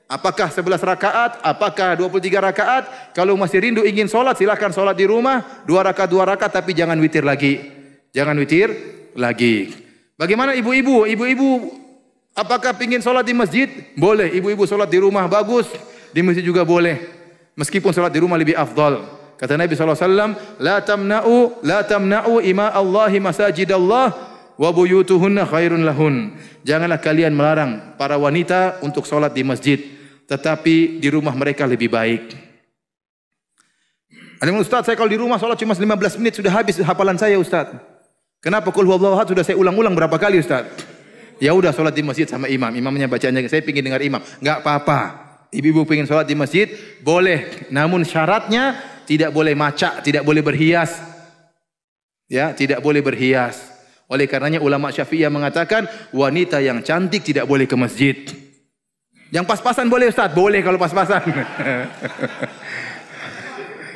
apakah 11 rakaat, apakah 23 rakaat, kalau masih rindu ingin sholat, silakan sholat di rumah, 2 rakaat, tapi jangan witir lagi. Jangan witir lagi. Bagaimana ibu-ibu? Ibu-ibu, apakah ingin sholat di masjid? Boleh. Ibu-ibu sholat di rumah, bagus. Di masjid juga boleh. Meskipun sholat di rumah lebih afdal. Kata Nabi SAW, la tamna'u ima Allahi masajidallah wa buyutuhunna khairun lahun. Janganlah kalian melarang para wanita untuk sholat di masjid, tetapi di rumah mereka lebih baik. Ada Ustaz, saya kalau di rumah sholat cuma 15 menit sudah habis hafalan saya Ustaz. Kenapa qul huwallahu ahad sudah saya ulang-ulang berapa kali Ustaz? Ya udah sholat di masjid sama imam, imamnya bacanya saya ingin dengar imam. Enggak apa-apa. Ibu-ibu pengen sholat di masjid boleh, namun syaratnya tidak boleh macak, tidak boleh berhias. Ya, tidak boleh berhias. Oleh karenanya ulama Syafi'iyah mengatakan wanita yang cantik tidak boleh ke masjid. Yang pas-pasan boleh Ustaz? Boleh kalau pas-pasan.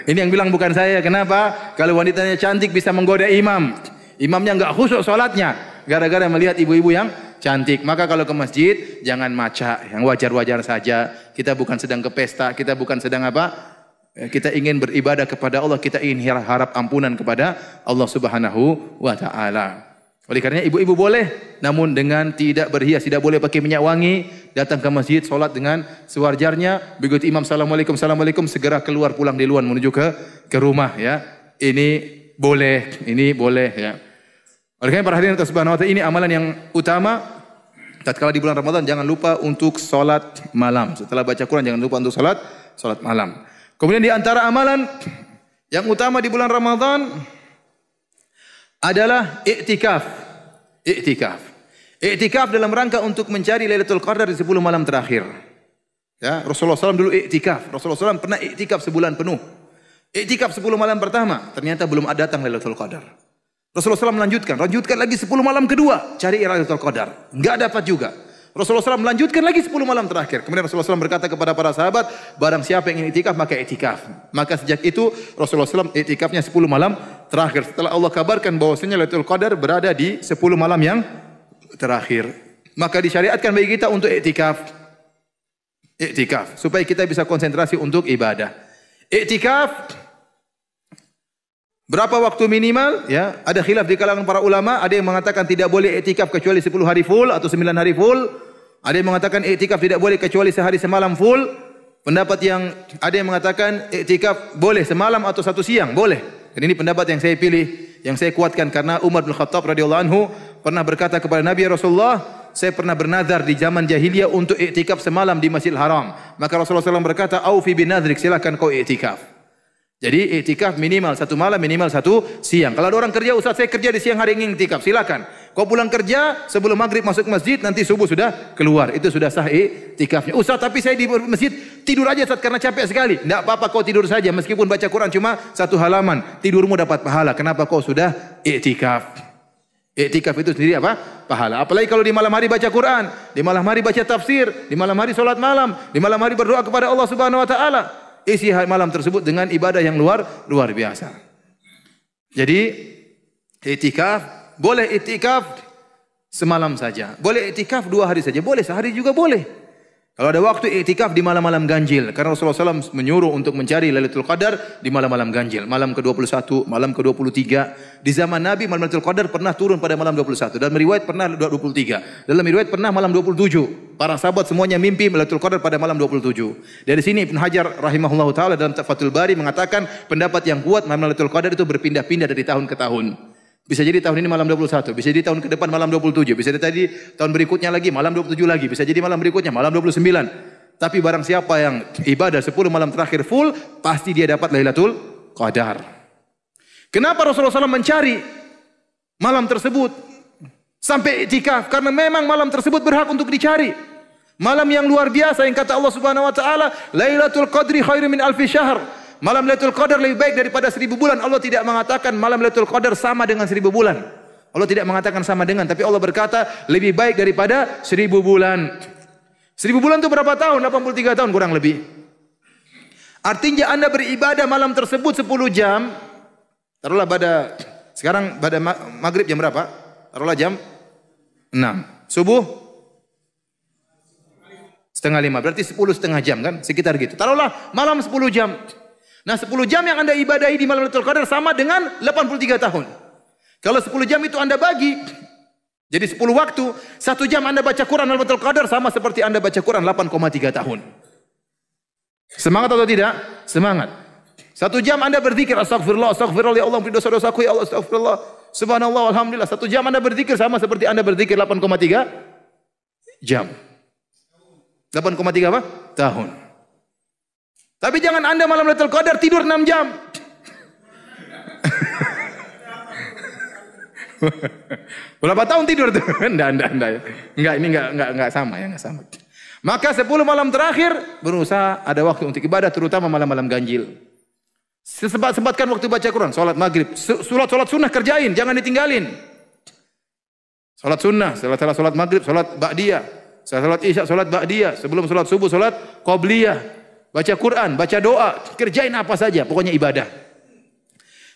Ini yang bilang bukan saya. Kenapa? Kalau wanitanya cantik bisa menggoda imam. Imamnya enggak khusyuk salatnya. gara-gara melihat ibu-ibu yang cantik. Maka kalau ke masjid jangan maca, yang wajar-wajar saja. Kita bukan sedang ke pesta, kita bukan sedang apa? Kita ingin beribadah kepada Allah, kita ingin harap ampunan kepada Allah Subhanahu wa taala. Oleh karenanya ibu-ibu boleh, namun dengan tidak berhias, tidak boleh pakai minyak wangi, datang ke masjid, solat dengan sewajarnya. Begitu imam assalamualaikum, assalamualaikum, segera keluar pulang duluan menuju ke rumah ya. Ini boleh ya. Oleh karena para hadirin subhanahu wa ta'ala, ini amalan yang utama. Tatkala di bulan Ramadan jangan lupa untuk solat malam. Setelah baca Quran jangan lupa untuk solat malam. Kemudian di antara amalan yang utama di bulan Ramadan adalah i'tikaf. I'tikaf dalam rangka untuk mencari Lailatul Qadar di 10 malam terakhir. Ya, Rasulullah SAW dulu i'tikaf. Rasulullah SAW pernah i'tikaf sebulan penuh. I'tikaf 10 malam pertama, ternyata belum ada datang Lailatul Qadar. Rasulullah SAW lanjutkan lagi 10 malam kedua, cari Lailatul Qadar. Enggak dapat juga. Rasulullah SAW melanjutkan lagi 10 malam terakhir. Kemudian Rasulullah SAW berkata kepada para sahabat, barang siapa yang ingin i'tikaf maka i'tikaf. Maka sejak itu Rasulullah SAW i'tikafnya 10 malam terakhir. Setelah Allah kabarkan bahwasanya Lailatul Qadar berada di 10 malam yang terakhir. Maka disyariatkan bagi kita untuk i'tikaf. Supaya kita bisa konsentrasi untuk ibadah. I'tikaf berapa waktu minimal? Ya, ada khilaf di kalangan para ulama. Ada yang mengatakan tidak boleh i'tikaf kecuali 10 hari full atau 9 hari full. Ada yang mengatakan i'tikaf tidak boleh kecuali sehari semalam full. Pendapat yang ada yang mengatakan i'tikaf boleh semalam atau satu siang, boleh. Dan ini pendapat yang saya pilih, yang saya kuatkan karena Umar bin Khattab radhiyallahu anhu pernah berkata kepada Nabi Rasulullah, saya pernah bernazar di zaman jahiliyah untuk i'tikaf semalam di Masjidil Haram. Maka Rasulullah SAW berkata, "Aufi binadrik, silakan kau i'tikaf." Jadi i'tikaf minimal 1 malam, minimal 1 siang. Kalau ada orang kerja, Ustaz saya kerja di siang hari ingin i'tikaf, silakan. Kau pulang kerja sebelum maghrib masuk masjid, nanti subuh sudah keluar, itu sudah sah i'tikafnya. Ustaz tapi saya di masjid tidur aja Ustaz karena capek sekali. Tidak apa-apa kau tidur saja, meskipun baca Quran cuma 1 halaman, tidurmu dapat pahala. Kenapa kau sudah i'tikaf? I'tikaf itu sendiri apa? Pahala. Apalagi kalau di malam hari baca Quran, di malam hari baca tafsir, di malam hari solat malam, di malam hari berdoa kepada Allah Subhanahu wa taala. Isi malam tersebut dengan ibadah yang luar biasa. Jadi i'tikaf, boleh i'tikaf semalam saja, boleh i'tikaf 2 hari saja, boleh sehari juga boleh. Kalau ada waktu i'tikaf di malam-malam ganjil, karena Rasulullah SAW menyuruh untuk mencari Lailatul Qadar di malam-malam ganjil, malam ke-21, malam ke-23. Di zaman Nabi malam Lailatul Qadar pernah turun pada malam 21, dalam riwayat pernah 23, dalam riwayat pernah malam 27. Para sahabat semuanya mimpi Lailatul Qadar pada malam 27. Dari sini Ibnu Hajar rahimahullahu taala dalam Fathul Bari mengatakan pendapat yang kuat malam Lailatul Qadar itu berpindah-pindah dari tahun ke tahun. Bisa jadi tahun ini malam 21, bisa jadi tahun ke depan malam 27, bisa jadi tahun berikutnya lagi malam 27 lagi, bisa jadi malam berikutnya malam 29. Tapi barang siapa yang ibadah 10 malam terakhir full, pasti dia dapat Lailatul Qadar. Kenapa Rasulullah SAW mencari malam tersebut sampai i'tikaf? Karena memang malam tersebut berhak untuk dicari. Malam yang luar biasa yang kata Allah Subhanahu wa taala, Lailatul Qadri khairum min alfi syahr. Malam Lailatul Qadar lebih baik daripada 1000 bulan. Allah tidak mengatakan malam Lailatul Qadar sama dengan 1000 bulan. Allah tidak mengatakan sama dengan, tapi Allah berkata lebih baik daripada 1000 bulan. 1000 bulan itu berapa tahun? 83 tahun kurang lebih. Artinya Anda beribadah malam tersebut 10 jam. Taruhlah sekarang pada maghrib jam berapa? Taruhlah jam 6. Subuh setengah 5. Berarti 10,5 jam kan? Sekitar gitu. Taruhlah malam 10 jam. Nah 10 jam yang Anda ibadahi di malam Lailatul Qadar sama dengan 83 tahun. Kalau 10 jam itu Anda bagi jadi 10 waktu, 1 jam Anda baca Quran Lailatul Qadar sama seperti Anda baca Quran 8,3 tahun. Semangat atau tidak? Semangat. 1 jam Anda berzikir astagfirullah, astagfirullah ya Allah, ampuni dosa-dosaku ya Allah, astagfirullah, subhanallah, alhamdulillah. 1 jam Anda berzikir sama seperti Anda berzikir 8,3 jam. 8,3 apa? Tahun. Tapi jangan Anda malam Lailatul Qadar tidur 6 jam. Berapa tahun tidur tuh? Enggak. Enggak, ini enggak sama ya, enggak sama. Maka 10 malam terakhir berusaha ada waktu untuk ibadah, terutama malam-malam ganjil. Sempatkan waktu baca Quran, salat maghrib, salat sunnah kerjain, jangan ditinggalin. Salat sunnah, setelah salat maghrib, salat ba'diyah, salat isya, salat ba'diyah, sebelum salat subuh, salat qabliyah. Baca Quran, baca doa, kerjain apa saja, pokoknya ibadah.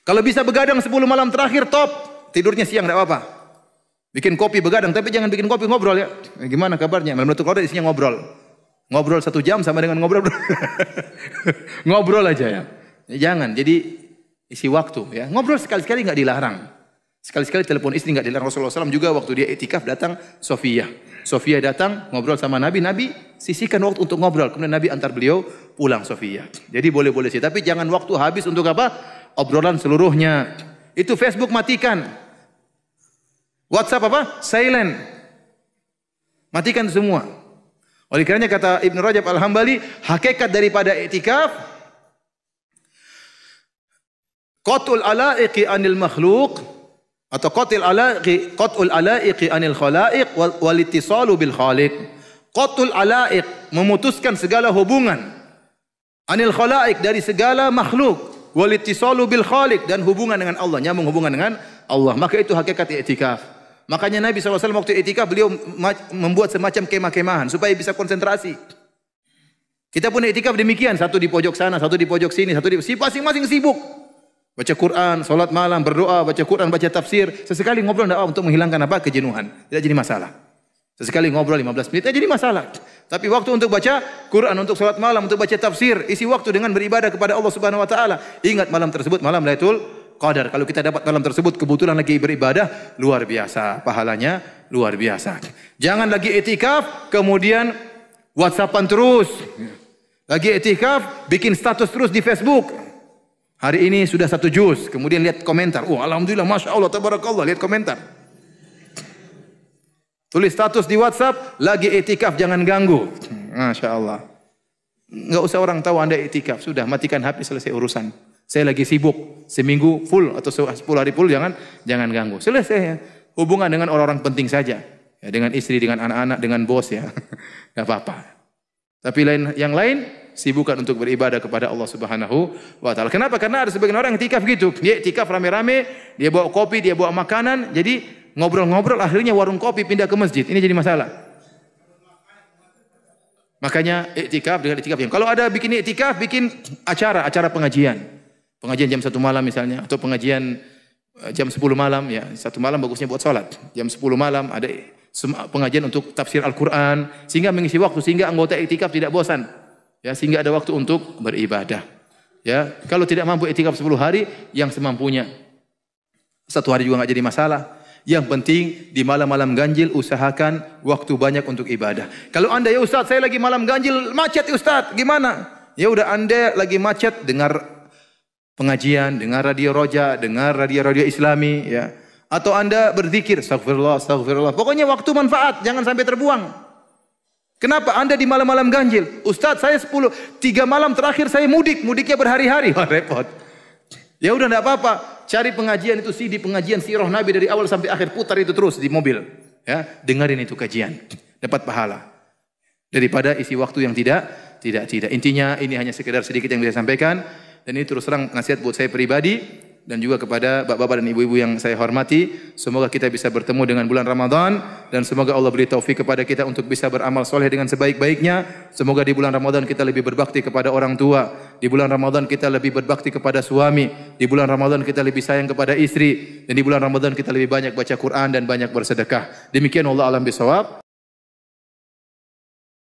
Kalau bisa begadang 10 malam terakhir top, tidurnya siang tidak apa-apa. Bikin kopi begadang, tapi jangan bikin kopi ngobrol ya. Gimana kabarnya? Lailatul Qadar isinya ngobrol. Ngobrol 1 jam sama dengan ngobrol. Ngobrol aja ya. Jangan, jadi isi waktu ya. Ngobrol sekali-sekali nggak dilarang. Sekali-sekali telepon istri nggak dilarang. Rasulullah SAW juga waktu dia itikaf datang Sofia. Sofia datang ngobrol sama Nabi. Nabi sisihkan waktu untuk ngobrol. Kemudian Nabi antar beliau pulang Sofia. Jadi boleh-boleh sih. Tapi jangan waktu habis untuk apa? Obrolan seluruhnya. Itu Facebook matikan. WhatsApp apa? Silent. Matikan semua. Oleh karenanya kata Ibnu Rajab Al-Hambali, hakikat daripada iktikaf qatul alaiqi anil makhluk atau qatul alaiqi anil khalaiq wal ittisalu bil khaliq. Qatul alaiq memutuskan segala hubungan anil khalaiq dari segala makhluk wal ittisalu bil khaliq dan hubungan dengan Allah, nyambung hubungan dengan Allah. Maka itu hakikat iktikaf. Makanya Nabi SAW waktu iktikaf beliau membuat semacam kemah-kemahan supaya bisa konsentrasi. Kita pun iktikaf demikian, satu di pojok sana, satu di pojok sini, satu di masing-masing sibuk. Baca Quran, salat malam, berdoa, baca Quran, baca tafsir. Sesekali ngobrol enggak untuk menghilangkan apa? Kejenuhan. Tidak jadi masalah. Sesekali ngobrol 15 menit tidak jadi masalah. Tapi waktu untuk baca Quran, untuk salat malam, untuk baca tafsir, isi waktu dengan beribadah kepada Allah Subhanahu wa taala. Ingat malam tersebut malam Lailatul Qadar. Kalau kita dapat malam tersebut kebetulan lagi beribadah, luar biasa, pahalanya luar biasa. Jangan lagi iktikaf kemudian WhatsAppan terus. Lagi iktikaf bikin status terus di Facebook. Hari ini sudah 1 juz, kemudian lihat komentar. Oh, alhamdulillah, masya Allah, tabarakallah, lihat komentar. Tulis status di WhatsApp, lagi iktikaf jangan ganggu. Masya Allah. Enggak usah orang tahu Anda iktikaf, sudah matikan HP, selesai urusan. Saya lagi sibuk, seminggu full atau 10 hari full, jangan ganggu. Selesai ya. Hubungan dengan orang-orang penting saja. Ya, dengan istri, dengan anak-anak, dengan bos ya. Enggak apa-apa. Tapi yang lain sibukkan untuk beribadah kepada Allah Subhanahu wa taala. Kenapa? Karena ada sebagian orang yang iktikaf gitu. Dia iktikaf rame-rame, dia bawa kopi, dia bawa makanan, jadi ngobrol-ngobrol akhirnya warung kopi pindah ke masjid. Ini jadi masalah. Makanya iktikaf dengan iktikaf yang. Kalau ada bikin iktikaf, bikin acara pengajian. Pengajian jam 1 malam misalnya, atau pengajian jam 10 malam ya. 1 malam bagusnya buat sholat. Jam 10 malam ada pengajian untuk tafsir Al-Quran, sehingga mengisi waktu, sehingga anggota iktikaf tidak bosan. Ya, sehingga ada waktu untuk beribadah. Ya, kalau tidak mampu iktikaf 10 hari, yang semampunya. 1 hari juga nggak jadi masalah. Yang penting di malam-malam ganjil usahakan waktu banyak untuk ibadah. Kalau Anda, ya Ustaz, saya lagi malam ganjil macet ya Ustaz, gimana? Ya udah, Anda lagi macet, dengar pengajian, dengar radio Roja, dengar radio Islami ya. Atau Anda berzikir, astagfirullah, astagfirullah. Pokoknya waktu manfaat, jangan sampai terbuang. Kenapa Anda di malam-malam ganjil? Ustaz, saya 3 malam terakhir saya mudiknya berhari-hari. Wah, repot. Ya udah, enggak apa-apa. Cari pengajian itu CD pengajian sirah Nabi dari awal sampai akhir, putar itu terus di mobil. Ya, dengerin itu kajian. Dapat pahala. Daripada isi waktu yang tidak. Intinya ini hanya sekedar sedikit yang bisa sampaikan. Dan ini terus terang nasihat buat saya pribadi dan juga kepada bapak-bapak dan ibu-ibu yang saya hormati. Semoga kita bisa bertemu dengan bulan Ramadan dan semoga Allah beri taufik kepada kita untuk bisa beramal soleh dengan sebaik-baiknya. Semoga di bulan Ramadan kita lebih berbakti kepada orang tua. Di bulan Ramadan kita lebih berbakti kepada suami. Di bulan Ramadan kita lebih sayang kepada istri. Dan di bulan Ramadan kita lebih banyak baca Quran dan banyak bersedekah. Demikian, Allah alam bisawab.